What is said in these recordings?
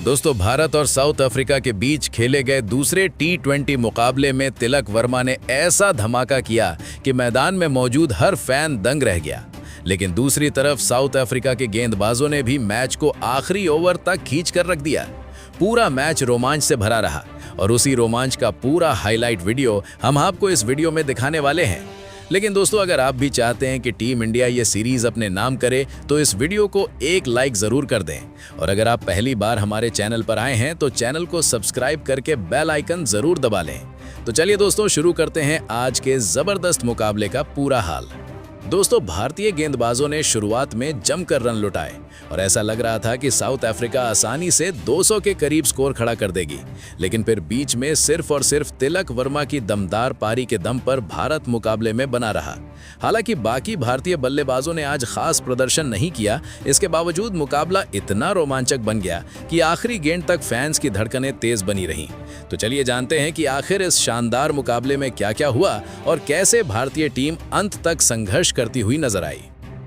दोस्तों, भारत और south Africa के बीच खेले गए दूसरे T20 मुकाबले में तिलक वर्मा ने ऐसा धमाका किया कि मैदान में मौजूद हर फैन दंग रह गया। लेकिन दूसरी तरफ साउथ अफ्रीका के गेंदबाजों ने भी मैच को आखिरी ओवर तक खींच कर रख दिया। पूरा मैच रोमांच से भरा रहा और उसी रोमांच का पूरा हाईलाइट वीडियो हम आपको इस वीडियो में दिखाने वाले हैं। लेकिन दोस्तों, अगर आप भी चाहते हैं कि टीम इंडिया ये सीरीज अपने नाम करे तो इस वीडियो को एक लाइक जरूर कर दें। और अगर आप पहली बार हमारे चैनल पर आए हैं तो चैनल को सब्सक्राइब करके बेल आइकन जरूर दबा लें। तो चलिए दोस्तों, शुरू करते हैं आज के जबरदस्त मुकाबले का पूरा हाल। दोस्तों, भारतीय गेंदबाजों ने शुरुआत में जमकर रन लुटाए और ऐसा लग रहा था कि साउथ अफ्रीका आसानी से 200 के करीब स्कोर खड़ा कर देगी। लेकिन फिर बीच में सिर्फ और सिर्फ तिलक वर्मा की दमदार पारी के दम पर भारत मुकाबले में बना रहा। हालांकि बाकी भारतीय बल्लेबाजों ने आज खास प्रदर्शन नहीं किया, इसके बावजूद मुकाबला इतना रोमांचक बन गया कि आखिरी गेंद तक फैंस की धड़कनें तेज बनी रहीं। तो चलिए जानते हैं कि आखिर इस शानदार मुकाबले में क्या-क्या हुआ और कैसे भारतीय टीम अंत तक संघर्ष करती हुई नजर आई।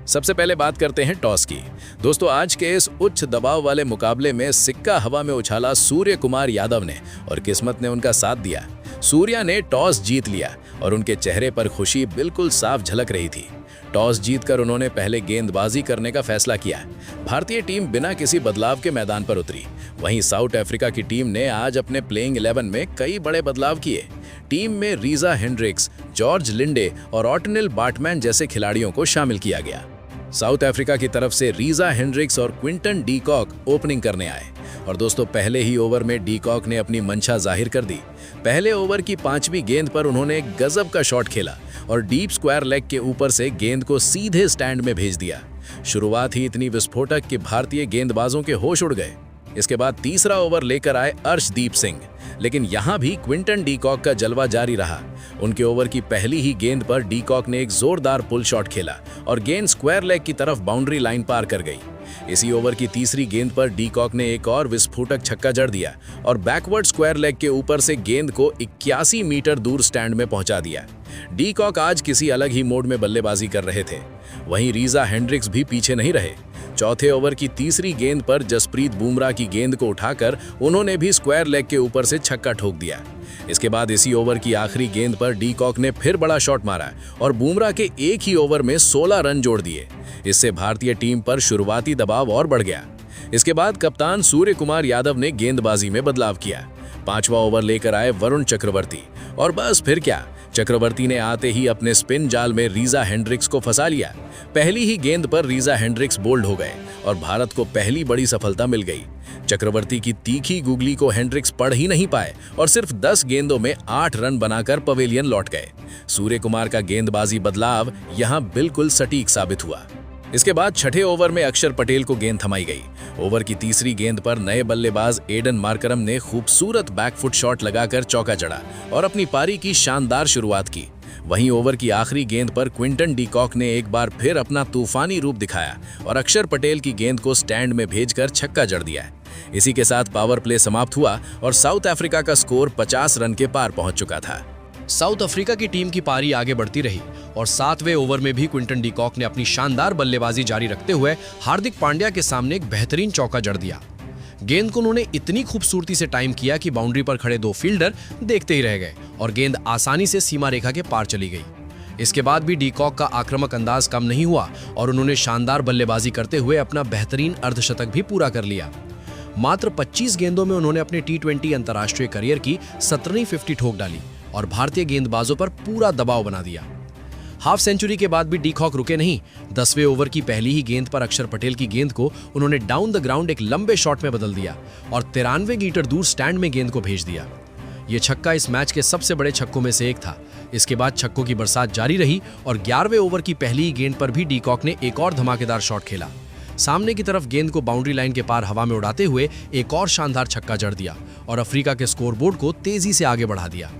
सबसे पहले बात करते हैं टॉस की। दोस्तों, आज के इस उच्च दबाव वाले मुकाबले में सिक्का हवा में उछाला सूर्य कुमार यादव ने और किस्मत ने उनका साथ दिया। सूर्या ने टॉस जीत लिया और उनके चेहरे पर खुशी बिल्कुल साफ झलक रही थी। टॉस जीतकर उन्होंने पहले गेंदबाजी करने का फैसला किया। भारतीय टीम बिना किसी बदलाव के मैदान पर उतरी। वहीं साउथ अफ्रीका की टीम ने आज अपने प्लेइंग 11 में कई बड़े बदलाव किए। टीम में रीजा हेंड्रिक्स, जॉर्ज लिंडे और ऑटनिल बाटमैन जैसे खिलाड़ियों को शामिल किया गया। साउथ अफ्रीका की तरफ से रीजा हेंड्रिक्स और क्विंटन डी कॉक ओपनिंग करने आए और दोस्तों, पहले ही ओवर में डी कॉक ने अपनी मंशा जाहिर कर दी। पहले ओवर की 5वीं गेंद पर उन्होंने एक गजब का शॉट खेला और डीप स्क्वायर लेग के ऊपर से गेंद को सीधे स्टैंड में भेज दिया। शुरुआत ही इतनी विस्फोटक कि भारतीय गेंदबाजों के होश उड़ गए। इसके बाद तीसरा ओवर लेकर आए अर्शदीप सिंह, लेकिन यहां भी क्विंटन डी कॉक का जलवा जारी रहा। उनके ओवर की पहली ही गेंद पर डी कॉक ने एक जोरदार पुल शॉट खेला और गेंद स्क्वायर लेग की तरफ बाउंड्री लाइन पार कर गई। इसी ओवर की तीसरी गेंद पर डी कॉक ने एक और विस्फोटक छक्का जड़ दिया और बैकवर्ड स्क्वायर लेग के ऊपर से गेंद को 81 मीटर दूर स्टैंड में पहुंचा दिया। डी कॉक आज किसी अलग ही मोड में बल्लेबाजी कर रहे थे। वहीं रीजा हेंड्रिक्स भी पीछे नहीं रहे। चौथे ओवर की तीसरी गेंद पर जसप्रीत बुमराह की गेंद को उठाकर उन्होंने भी स्क्वायर लेग के ऊपर से छक्का ठोक दिया। इसके बाद इसी ओवर की आखिरी गेंद पर डी कॉक ने फिर बड़ा शॉट मारा और बुमराह के एक ही ओवर में 16 रन जोड़ दिए। इससे भारतीय टीम पर शुरुआती दबाव और बढ़ गया। इसके बाद कप्तान सूर्य कुमार यादव ने गेंदबाजी में बदलाव किया। 5वां ओवर लेकर आए वरुण चक्रवर्ती और बस फिर क्या, चक्रवर्ती ने आते ही अपने स्पिन जाल में रीजा हेंड्रिक्स को फंसा लिया। पहली ही गेंद पर रीजा हेंड्रिक्स बोल्ड हो गए और भारत को पहली बड़ी सफलता मिल गई। चक्रवर्ती की तीखी गुगली को हेंड्रिक्स पढ़ ही नहीं पाए और सिर्फ 10 गेंदों में 8 रन बनाकर पवेलियन लौट गए। सूर्य कुमार का गेंदबाजी बदलाव यहां बिल्कुल सटीक साबित हुआ। इसके बाद छठे ओवर में अक्षर पटेल को गेंद थमाई गई। ओवर की तीसरी गेंद पर नए बल्लेबाज एडन मार्करम ने खूबसूरत बैकफुट शॉट लगाकर चौका जड़ा और अपनी पारी की शानदार शुरुआत की। वहीं ओवर की आखिरी गेंद पर क्विंटन डी कॉक ने एक बार फिर अपना तूफानी रूप दिखाया और अक्षर पटेल की गेंद को स्टैंड में भेजकर छक्का जड़ दिया। इसी के साथ पावर प्ले समाप्त हुआ और साउथ अफ्रीका का स्कोर 50 रन के पार पहुंच चुका था। साउथ अफ्रीका की टीम की पारी आगे बढ़ती रही और 7वें ओवर में भी क्विंटन डी कॉक ने अपनी शानदार बल्लेबाजी जारी रखते हुए हार्दिक पांड्या के सामने एक बेहतरीन चौका जड़ दिया। गेंद को उन्होंने इतनी खूबसूरती से टाइम किया कि बाउंड्री पर खड़े 2 फील्डर देखते ही रह गए और गेंद आसानी से सीमा रेखा के पार चली गई। इसके बाद भी डी कॉक का आक्रामक अंदाज कम नहीं हुआ और उन्होंने शानदार बल्लेबाजी करते हुए अपना बेहतरीन अर्धशतक भी पूरा कर लिया। मात्र 25 गेंदों में उन्होंने अपने T20 अंतर्राष्ट्रीय करियर की 17वीं 50 ठोक डाली और भारतीय गेंदबाजों पर पूरा दबाव बना दिया। हाफ सेंचुरी के बाद भी डी कॉक रुके नहीं। 10वें ओवर की पहली ही गेंद पर अक्षर पटेल की गेंद को उन्होंने डाउन द ग्राउंड एक लंबे शॉट में बदल दिया और 93 मीटर दूर स्टैंड में गेंद को भेज दिया। ये छक्का इस मैच के सबसे बड़े छक्कों में से एक था। इसके बाद छक्कों की बरसात जारी रही और 11वें ओवर की पहली ही गेंद पर भी डी कॉक ने एक और धमाकेदार शॉट खेला। सामने की तरफ गेंद को बाउंड्री लाइन के पार हवा में उड़ाते हुए एक और शानदार छक्का जड़ दिया और अफ्रीका के स्कोरबोर्ड को तेजी से आगे बढ़ा दिया।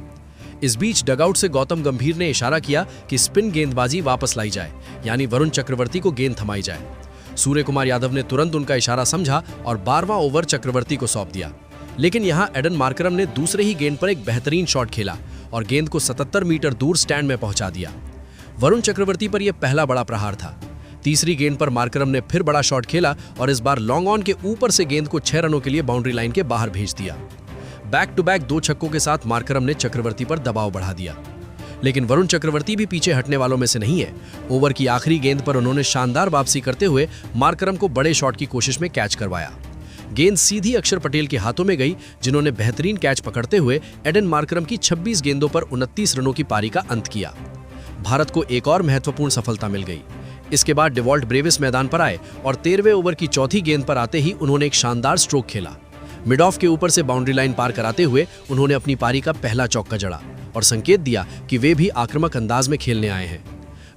इस बीच डगआउट से गौतम गंभीर ने इशारा किया कि स्पिन गेंदबाजी वापस लाई जाए, यानी वरुण चक्रवर्ती को गेंद थमाई जाए। सूर्य कुमार यादव ने तुरंत उनका इशारा समझा और 12वां ओवर चक्रवर्ती को सौंप दिया। लेकिन यहां एडन मार्करम ने दूसरे ही गेंद पर एक बेहतरीन शॉट खेला और गेंद को 77 मीटर दूर स्टैंड में पहुंचा दिया। वरुण चक्रवर्ती पर यह पहला बड़ा प्रहार था। तीसरी गेंद पर मार्करम ने फिर बड़ा शॉट खेला और इस बार लॉन्ग ऑन के ऊपर से गेंद को 6 रनों के लिए बाउंड्री लाइन के बाहर भेज दिया। बैक टू बैक 2 छक्कों के साथ मार्करम ने चक्रवर्ती पर दबाव बढ़ा दिया। लेकिन वरुण चक्रवर्ती भी पीछे हटने वालों में से नहीं है। ओवर की आखिरी गेंद पर उन्होंने शानदार वापसी करते हुए मार्करम को बड़े शॉट की कोशिश में कैच करवाया। गेंद सीधी अक्षर पटेल के हाथों में गई, जिन्होंने बेहतरीन कैच पकड़ते हुए एडन मार्करम की 26 गेंदों पर 29 रनों की पारी का अंत किया। भारत को एक और महत्वपूर्ण सफलता मिल गई। इसके बाद डेवॉल्ट ब्रेविस मैदान पर आए और 13वें ओवर की चौथी गेंद पर आते ही उन्होंने एक शानदार स्ट्रोक खेला। मिड ऑफ के ऊपर से बाउंड्री लाइन पार कराते हुए उन्होंने अपनी पारी का पहला चौका जड़ा और संकेत दिया कि वे भी आक्रामक अंदाज में खेलने आए हैं।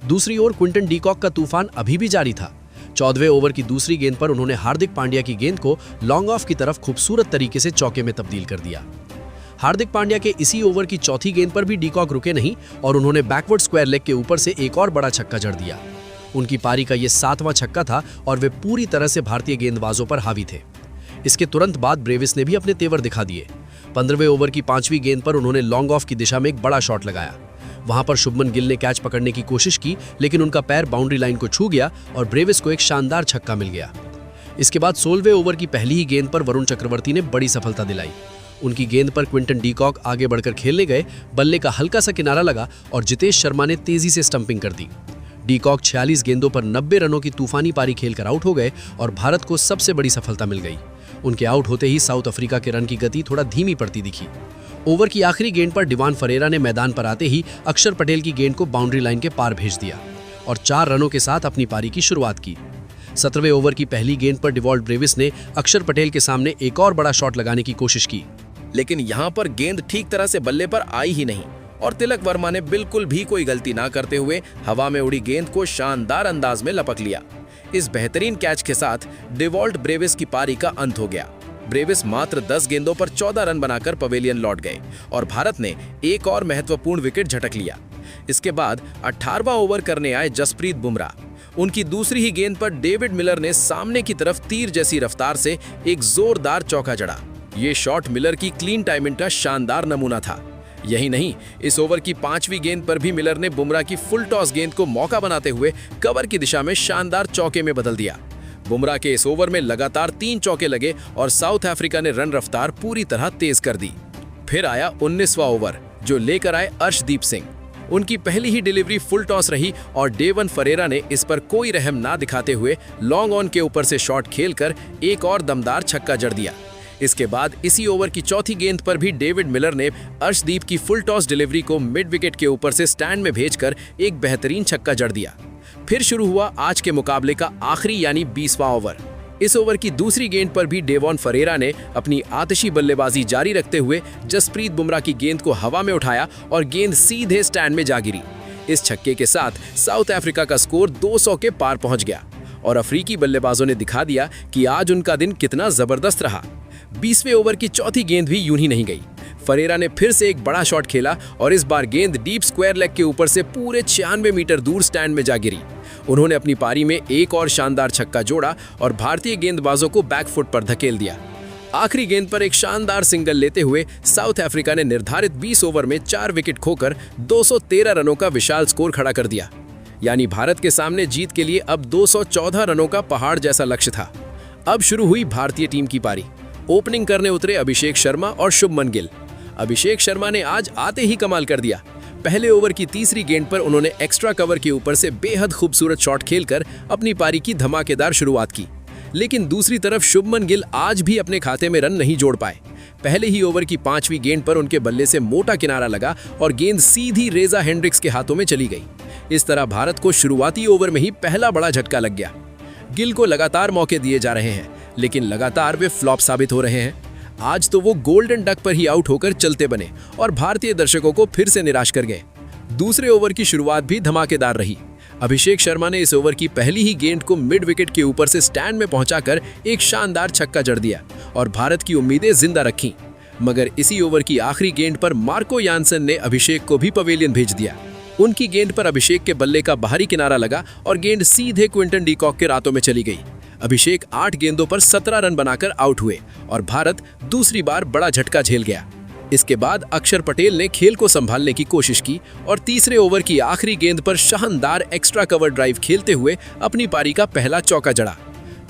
दूसरी ओर क्विंटन डीकॉक का तूफान अभी भी जारी था। 14वें ओवर की दूसरी गेंद पर उन्होंने हार्दिक पांड्या की गेंद को लॉन्ग ऑफ की तरफ खूबसूरत तरीके से चौके में तब्दील कर दिया। हार्दिक पांड्या के इसी ओवर की चौथी गेंद पर भी डीकॉक रुके नहीं और उन्होंने बैकवर्ड स्क्वायर लेग के ऊपर से एक और बड़ा छक्का जड़ दिया। उनकी पारी का ये 7वां छक्का था और वे पूरी तरह से भारतीय गेंदबाजों पर हावी थे। इसके तुरंत बाद ब्रेविस ने भी अपने तेवर दिखा दिए। 15वें ओवर की 5वीं गेंद पर उन्होंने लॉन्ग ऑफ की दिशा में एक बड़ा शॉट लगाया। वहां पर शुभमन गिल ने कैच पकड़ने की कोशिश की, लेकिन उनका पैर बाउंड्री लाइन को छू गया और ब्रेविस को एक शानदार छक्का मिल गया। इसके बाद 16वें ओवर की पहली ही गेंद पर वरुण चक्रवर्ती ने बड़ी सफलता दिलाई। उनकी गेंद पर क्विंटन डीकॉक आगे बढ़कर खेलने गए, बल्ले का हल्का सा किनारा लगा और जितेश शर्मा ने तेजी से स्टंपिंग कर दी। डीकॉक 46 गेंदों पर 90 रनों की तूफानी पारी खेलकर आउट हो गए और भारत को सबसे बड़ी सफलता मिल गई। उनके आउट होते ही साउथ अफ्रीका के रन की गति थोड़ा धीमी पड़ती दिखी। ओवर की आखिरी गेंद पर डिवान फरेरा ने मैदान पर आते ही अक्षर पटेल की गेंद को बाउंड्री लाइन के पार भेज दिया और 4 रनों के साथ अपनी पारी की शुरुआत की। 17वें ओवर की पहली गेंद पर डेवॉल्ट ब्रेविस ने अक्षर पटेल के सामने एक और बड़ा शॉट लगाने की कोशिश की, लेकिन यहां पर गेंद ठीक तरह से बल्ले पर आई ही नहीं और तिलक वर्मा ने बिल्कुल भी कोई गलती ना करते हुए हवा में उड़ी गेंद को शानदार अंदाज में लपक लिया। इस बेहतरीन कैच के साथ डेवॉल्ट ब्रेविस की पारी का अंत हो गया। ब्रेविस मात्र 10 गेंदों पर 14 रन बनाकर पवेलियन लौट गए और भारत ने एक और महत्वपूर्ण विकेट झटक लिया। इसके बाद 18वां ओवर करने आए जसप्रीत बुमराह। उनकी दूसरी ही गेंद पर डेविड मिलर ने सामने की तरफ तीर जैसी रफ्तार से एक जोरदार चौका जड़ा। ये शॉट मिलर की क्लीन टाइमिंग का शानदार नमूना था। यही नहीं, इस ओवर की 5वीं गेंद पर भी मिलर ने बुमराह की फुल टॉस गेंद को मौका बनाते हुए कवर की दिशा में शानदार चौके में बदल दिया। बुमराह के इस ओवर में लगातार 3 चौके लगे और साउथ अफ्रीका ने रन रफ्तार पूरी तरह तेज कर दी। फिर आया 19वां ओवर, जो लेकर आए अर्शदीप सिंह। उनकी पहली ही डिलीवरी फुल टॉस रही और डेवन फरेरा ने इस पर कोई रहम ना दिखाते हुए लॉन्ग ऑन के ऊपर से शॉट खेलकर एक और दमदार छक्का जड़ दिया। इसके बाद इसी ओवर की चौथी गेंद पर भी डेविड मिलर ने अर्शदीप की फुल टॉस डिलीवरी को मिड विकेट के ऊपर से स्टैंड में भेजकर एक बेहतरीन छक्का जड़ दिया। फिर शुरू हुआ आज के मुकाबले का आखिरी यानी 20वां ओवर। इस ओवर की दूसरी गेंद पर भी डेवॉन फरेरा ने अपनी आतिशी बल्लेबाजी जारी रखते हुए जसप्रीत बुमराह की गेंद को हवा में उठाया और गेंद सीधे स्टैंड में जा गिरी। इस छक्के के साथ साउथ अफ्रीका का स्कोर 200 के पार पहुंच गया और अफ्रीकी बल्लेबाजों ने दिखा दिया कि आज उनका दिन कितना जबरदस्त रहा। 20वें ओवर की चौथी गेंद भी यूं ही नहीं गई। फरेरा ने फिर से एक बड़ा शॉट खेला और इस बार गेंद डीप स्क्वायर लेग के ऊपर से पूरे 96 मीटर दूर स्टैंड में जा गिरी। उन्होंने अपनी पारी में एक और शानदार छक्का जोड़ा और भारतीय गेंदबाजों को बैकफुट पर धकेल दिया। आखिरी गेंद पर एक शानदार सिंगल लेते हुए साउथ अफ्रीका ने निर्धारित 20 ओवर में 4 विकेट खोकर 213 रनों का विशाल स्कोर खड़ा कर दिया। यानी भारत के सामने जीत के लिए अब 214 रनों का पहाड़ जैसा लक्ष्य था। अब शुरू हुई भारतीय टीम की पारी। ओपनिंग करने उतरे अभिषेक शर्मा और शुभमन गिल। अभिषेक शर्मा ने आज आते ही कमाल कर दिया। पहले ओवर की तीसरी गेंद पर उन्होंने एक्स्ट्रा कवर के ऊपर से बेहद खूबसूरत शॉट खेलकर अपनी पारी की धमाकेदार शुरुआत की। लेकिन दूसरी तरफ शुभमन गिल आज भी अपने खाते में रन नहीं जोड़ पाए। पहले ही ओवर की 5वीं गेंद पर उनके बल्ले से मोटा किनारा लगा और गेंद सीधी रेजा हेंड्रिक्स के हाथों में चली गई। इस तरह भारत को शुरुआती ओवर में ही पहला बड़ा झटका लग गया। गिल को लगातार मौके दिए जा रहे हैं, लेकिन लगातार वे फ्लॉप साबित हो रहे हैं। आज तो वो गोल्डन डक पर ही आउट होकर चलते बने और भारतीय दर्शकों को फिर से निराश कर गए। दूसरे ओवर की शुरुआत भी धमाकेदार रही। अभिषेक शर्मा ने इस ओवर की पहली ही गेंद को मिड विकेट के ऊपर से स्टैंड में पहुंचाकर एक शानदार छक्का जड़ दिया और भारत की उम्मीदें जिंदा रखीं। मगर इसी ओवर की आखिरी गेंद पर मार्को यानसन ने अभिषेक को भी पवेलियन भेज दिया। उनकी गेंद पर अभिषेक के बल्ले का बाहरी किनारा लगा और गेंद सीधे क्विंटन डीकॉक के रातों में चली गई। अभिषेक 8 गेंदों पर 17 रन बनाकर आउट हुए और भारत दूसरी बार बड़ा झटका झेल गया। इसके बाद अक्षर पटेल ने खेल को संभालने की कोशिश की और तीसरे ओवर की आखिरी गेंद पर शानदार एक्स्ट्रा कवर ड्राइव खेलते हुए अपनी पारी का पहला चौका जड़ा।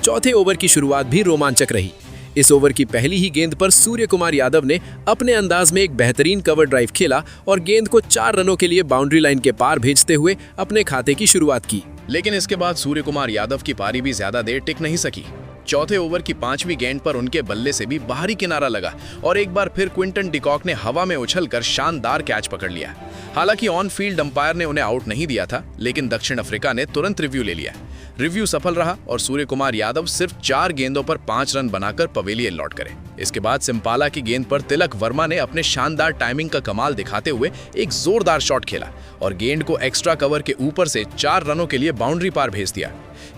चौथे ओवर की शुरुआत भी रोमांचक रही। इस ओवर की पहली ही गेंद पर सूर्य कुमार यादव ने अपने अंदाज में एक बेहतरीन कवर ड्राइव खेला और गेंद को 4 रनों के लिए बाउंड्री लाइन के पार भेजते हुए अपने खाते की शुरुआत की। लेकिन इसके बाद सूर्य कुमार यादव की पारी भी ज्यादा देर टिक नहीं सकी। चौथे ओवर की 5वीं गेंद पर उनके बल्ले से भी बाहरी किनारा लगा और एक बार फिर क्विंटन डिकॉक ने हवा में उछलकर शानदार कैच पकड़ लिया। हालांकि ऑन फील्ड अंपायर ने उन्हें आउट नहीं दिया था, लेकिन दक्षिण अफ्रीका ने तुरंत रिव्यू ले लिया। रिव्यू सफल रहा और सूर्य कुमार यादव सिर्फ 4 गेंदों पर 5 रन बनाकर पवेलियन लौट करे। इसके बाद सिम्पाला की गेंद पर तिलक वर्मा ने अपने शानदार टाइमिंग का कमाल दिखाते हुए एक जोरदार शॉट खेला और गेंद को एक्स्ट्रा कवर के ऊपर से 4 रनों के लिए बाउंड्री पार भेज दिया।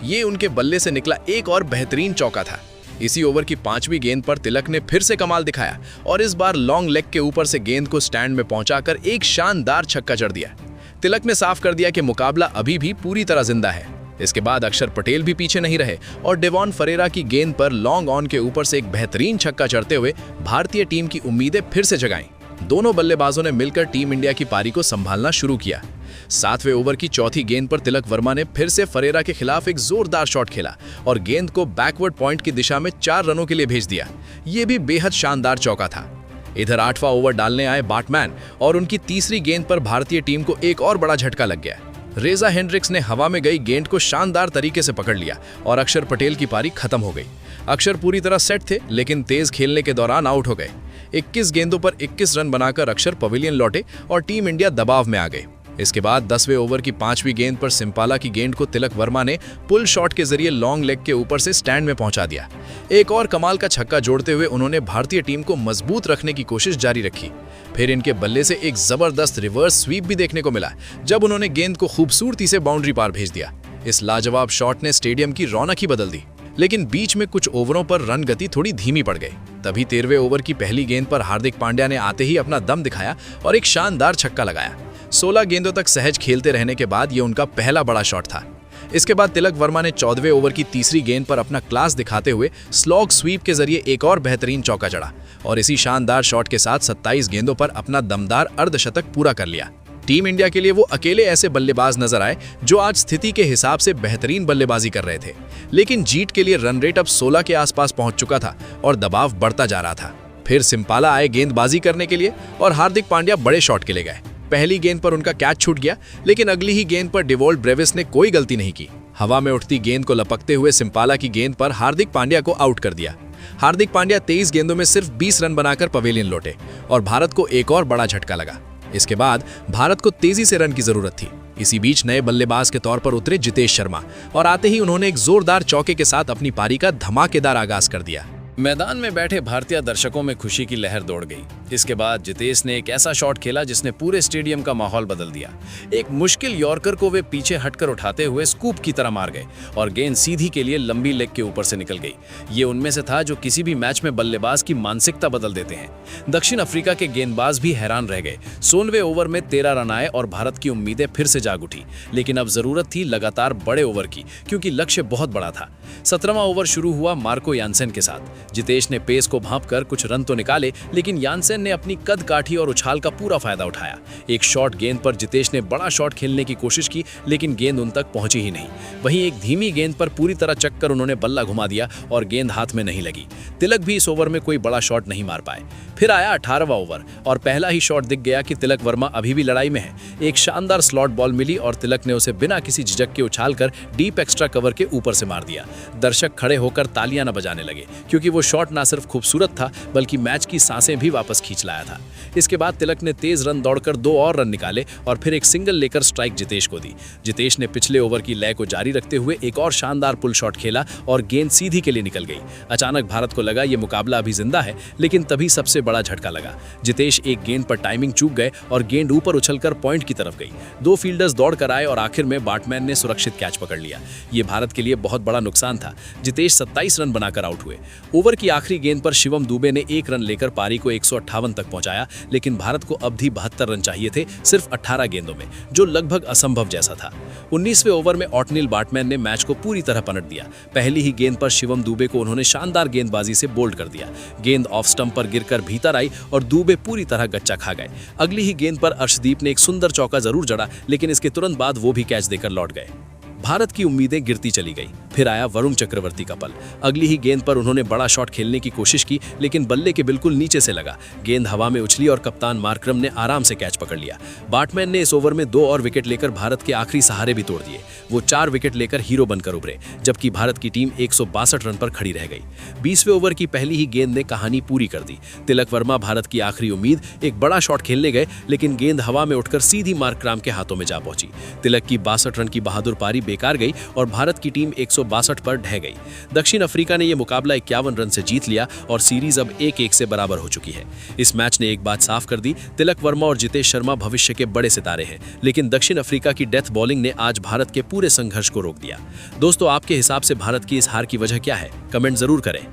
ये उनके बल्ले से निकला एक और बेहतरीन चौका था। इसी ओवर की 5वीं गेंद पर तिलक ने फिर से कमाल दिखाया और इस बार लॉन्ग लेग के ऊपर से गेंद को स्टैंड में पहुंचाकर एक शानदार छक्का जड़ दिया। तिलक ने साफ कर दिया कि मुकाबला अभी भी पूरी तरह जिंदा है। इसके बाद अक्षर पटेल भी पीछे नहीं रहे और डेवॉन फरेरा की गेंद पर लॉन्ग ऑन के ऊपर से एक बेहतरीन छक्का जड़ते हुए भारतीय टीम की उम्मीदें फिर से जगाईं। दोनों बल्लेबाजों ने मिलकर टीम इंडिया की पारी को संभालना शुरू किया। 7वें ओवर की चौथी गेंद पर तिलक वर्मा ने फिर से फरेरा के खिलाफ एक जोरदार शॉट खेला और गेंद को बैकवर्ड पॉइंट की दिशा में 4 रनों के लिए भेज दिया। ये भी बेहद शानदार चौका था। इधर 8वां ओवर डालने आए बैट्समैन और उनकी तीसरी गेंद पर भारतीय टीम को एक और बड़ा झटका लग गया। रेजा हेंड्रिक्स ने हवा में गई गेंद को शानदार तरीके से पकड़ लिया और अक्षर पटेल की पारी खत्म हो गई। अक्षर पूरी तरह सेट थे, लेकिन तेज खेलने के दौरान आउट हो गए। 21 गेंदों पर 21 रन बनाकर अक्षर पवेलियन लौटे और टीम इंडिया दबाव में आ गई। इसके बाद 10वें ओवर की 5वीं गेंद पर सिम्पाला की गेंद को तिलक वर्मा ने पुल शॉट के जरिए लॉन्ग लेग के ऊपर से स्टैंड में पहुंचा दिया। एक और कमाल का छक्का जोड़ते हुए उन्होंने भारतीय टीम को मजबूत रखने की कोशिश जारी रखी। फिर इनके बल्ले से एक जबरदस्त रिवर्स स्वीप भी देखने को मिला, जब उन्होंने गेंद को खूबसूरती से बाउंड्री पार भेज दिया। इस लाजवाब शॉट ने स्टेडियम की रौनक ही बदल दी, लेकिन बीच में कुछ ओवरों पर रन गति थोड़ी धीमी पड़ गई। तभी 13वें ओवर की पहली गेंद पर हार्दिक पांड्या ने आते ही अपना दम दिखाया और एक शानदार छक्का लगाया। 16 गेंदों तक सहज खेलते रहने के बाद ये उनका पहला बड़ा शॉट था। इसके बाद तिलक वर्मा ने 14वें ओवर की तीसरी गेंद पर अपना क्लास दिखाते हुए स्लॉग स्वीप के जरिए एक और बेहतरीन चौका जड़ा और इसी शानदार शॉट के साथ 27 गेंदों पर अपना दमदार अर्धशतक पूरा कर लिया। टीम इंडिया के लिए वो अकेले ऐसे बल्लेबाज नजर आए जो आज स्थिति के हिसाब से बेहतरीन बल्लेबाजी कर रहे थे, लेकिन जीत के लिए रन रेट अब 16 के आसपास पहुंच चुका था और दबाव बढ़ता जा रहा था। फिर सिम्पाला आए गेंदबाजी करने के लिए और हार्दिक पांड्या बड़े शॉट के लिए गए। पहली गेंद पर उनका कैच छूट गया, लेकिन अगली ही गेंद पर डिवॉल्ट ब्रेविस ने कोई गलती नहीं की। हवा में उठती गेंद को लपकते हुए सिम्पाला की गेंद पर हार्दिक पांड्या को आउट कर दिया। हार्दिक पांड्या 23 गेंदों में सिर्फ 20 रन बनाकर पवेलियन लौटे और भारत को एक और बड़ा झटका लगा। इसके बाद भारत को तेजी से रन की जरूरत थी। इसी बीच नए बल्लेबाज के तौर पर उतरे जितेश शर्मा और आते ही उन्होंने एक जोरदार चौके के साथ अपनी पारी का धमाकेदार आगाज कर दिया। मैदान में बैठे भारतीय दर्शकों में खुशी की लहर दौड़ गई। इसके बाद जितेश ने एक ऐसा शॉट खेला जिसने पूरे स्टेडियम का माहौल बदल दिया। एक मुश्किल यॉर्कर को वे पीछे हटकर उठाते हुए स्कूप की तरह मार गए और गेंद सीधी के लिए लंबी लेग के ऊपर से निकल गई। ये उनमें से था जो किसी भी मैच में बल्लेबाज की मानसिकता बदल देते हैं। दक्षिण अफ्रीका के गेंदबाज भी हैरान रह गए। 16वें ओवर में 13 रन आए और भारत की उम्मीदें फिर से जाग उठी, लेकिन अब जरूरत थी लगातार बड़े ओवर की, क्योंकि लक्ष्य बहुत बड़ा था। 17वां ओवर शुरू हुआ मार्को यानसेन के साथ। जितेश ने पेस को भांपकर कुछ रन तो निकाले, लेकिन यानसेन ने अपनी कद काठी और उछाल का पूरा फायदा उठाया। एक शॉर्ट गेंद पर जितेश ने बड़ा शॉट खेलने की कोशिश की, लेकिन गेंद उन तक पहुंची ही नहीं। वहीं एक धीमी गेंद पर पूरी तरह चक्कर उन्होंने बल्ला घुमा दिया और गेंद हाथ में नहीं लगी। तिलक भी इस ओवर में कोई बड़ा शॉट नहीं मार पाए। फिर आया 18वां ओवर और पहला ही शॉट दिख गया कि तिलक वर्मा अभी भी लड़ाई में है। एक शानदार स्लॉट बॉल मिली और तिलक ने उसे बिना किसी झिझक के उछालकर डीप एक्स्ट्रा कवर के ऊपर से मार दिया। दर्शक खड़े होकर तालियां न बजाने लगे, क्योंकि वो शॉट ना सिर्फ खूबसूरत था बल्कि मैच की सांसें भी वापस खींच लाया था। इसके बाद तिलक ने तेज रन दौड़कर 2 और रन निकाले और फिर एक सिंगल लेकर स्ट्राइक जितेश को दी। जितेश ने पिछले ओवर की लय को जारी रखते हुए एक और शानदार पुल शॉट खेला और गेंद सीधी के लिए निकल गई। अचानक भारत को लगा ये मुकाबला अभी जिंदा है, लेकिन तभी सबसे बड़ा झटका लगा। जितेश एक गेंद पर टाइमिंग चूक गए और गेंद ऊपर उछलकर पॉइंट की तरफ गई। 2 फील्डर्स दौड़कर आए और आखिर में बैट्समैन ने सुरक्षित कैच पकड़ लिया। ये भारत के लिए बहुत बड़ा नुकसान था। जितेश 27 रन बनाकर आउट हुए। ओवर ओवर की आखिरी गेंद पर शिवम दुबे ने 1 रन लेकर पारी को 158 तक पहुंचाया, लेकिन भारत को अवधि 72 रन चाहिए थे सिर्फ 18 गेंदों में, जो लगभग असंभव जैसा था। 19वें ओवर में ऑटनिल बाटमैन ने मैच को पूरी तरह पलट दिया। पहली ही गेंद पर शिवम दुबे को उन्होंने शानदार गेंदबाजी से बोल्ड कर दिया। गेंद ऑफ स्टंप पर गिरकर भीतर आई और दुबे पूरी तरह गच्चा खा गए। अगली ही गेंद पर अर्शदीप ने एक सुंदर चौका जरूर जड़ा, लेकिन इसके तुरंत बाद वो भी कैच देकर लौट गए। भारत की उम्मीदें गिरती चली गई। फिर आया वरुण चक्रवर्ती का पल। अगली ही गेंद पर उन्होंने बड़ा शॉट खेलने की कोशिश की, लेकिन बल्ले के बिल्कुल नीचे से लगा। गेंद हवा में उछली और कप्तान मार्करम ने आराम से कैच पकड़ लिया। बाटमैन ने इस ओवर में 2 और विकेट लेकर भारत के आखिरी सहारे भी तोड़ दिए। वो 4 विकेट लेकर हीरो बनकर उभरे, जबकि भारत की टीम 162 रन पर खड़ी रह गई। 20वें ओवर की पहली ही गेंद ने कहानी पूरी कर दी। तिलक वर्मा, भारत की आखिरी उम्मीद, एक बड़ा शॉट खेलने गए, लेकिन गेंद हवा में उठकर सीधी मार्करम के हाथों में जा पहुंची। तिलक की 62 रन की बहादुर पारी बेकार गई और भारत की टीम 162 पर ढह गई। दक्षिण अफ्रीका ने यह मुकाबला 51 रन से जीत लिया और सीरीज अब 1-1 से बराबर हो चुकी है। इस मैच ने एक बात साफ कर दी, तिलक वर्मा और जितेश शर्मा भविष्य के बड़े सितारे हैं, लेकिन दक्षिण अफ्रीका की डेथ बॉलिंग ने आज भारत के पूरे संघर्ष को रोक दिया। दोस्तों, आपके हिसाब से भारत की इस हार की वजह क्या है? कमेंट जरूर करें।